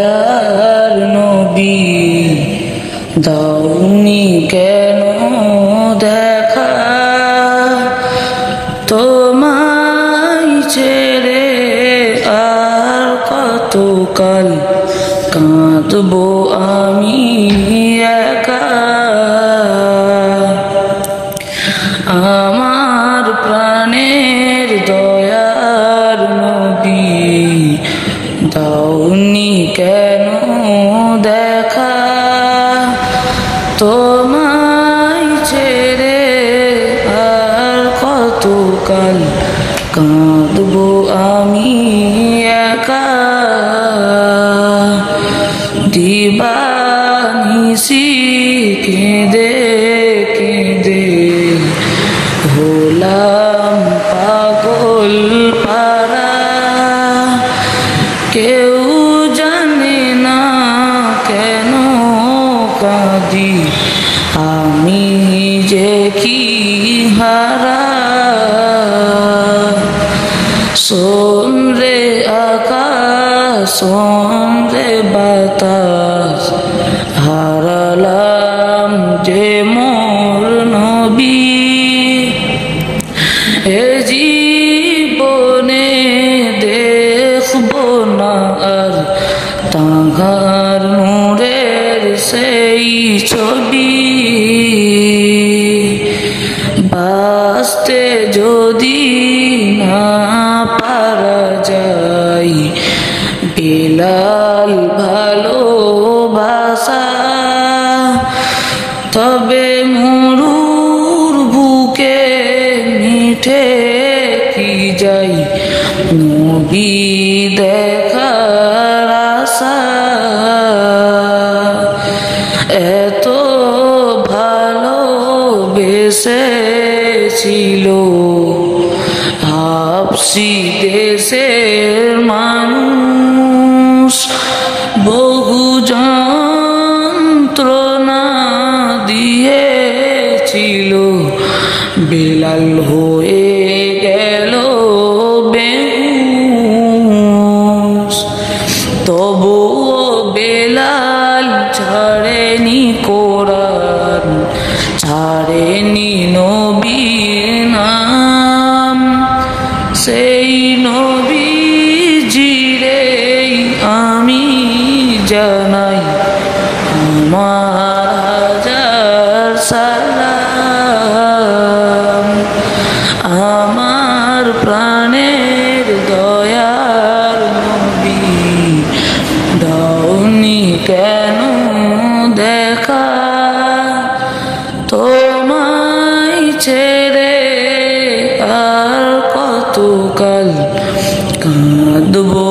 দয়ার নবী দাওনি কেন দেখা তোমায় ছেড়ে আর কতকাল কাঁদবো আমি একা আমার প্রাণের দয়ার নবী দাওনি কেন দেখা তোমায় ছেড়ে আর কতকাল কাঁদবো আমি একা দিবানিশি কেঁদে কেঁদে হলাম পাগল পারা কেউ জানে না কেন কাঁদি আমি যে কি হারা শোন রে আকাশ শোন রে বাতাস হারালাম যে মোর নবী এ জীবনে দেখবো না আর তাঁর নূরের সেই ছবি বাঁচতে যদি না পারা যায় বিলাল ভালোবাসা তবে মরুর বুকে মিঠে কি যাই নবী দেখার আশা এত ভালোবেসেছিল হাবশি দেশের মানুষ বহু যন্ত্রণা দিয়েছিল বিলাল হয়ে গেল বেহুশ তবুও বেলাল ছাড়েনি কোরআন ছাড়েনি নবীর নাম সেই নবীজিরে আমি জানাই আমার হাজার সালাম আমার প্রাণের দয়ার নবী দাওনি কেন দেখা তোমায় ছেড়ে আর কতকাল কাঁদবো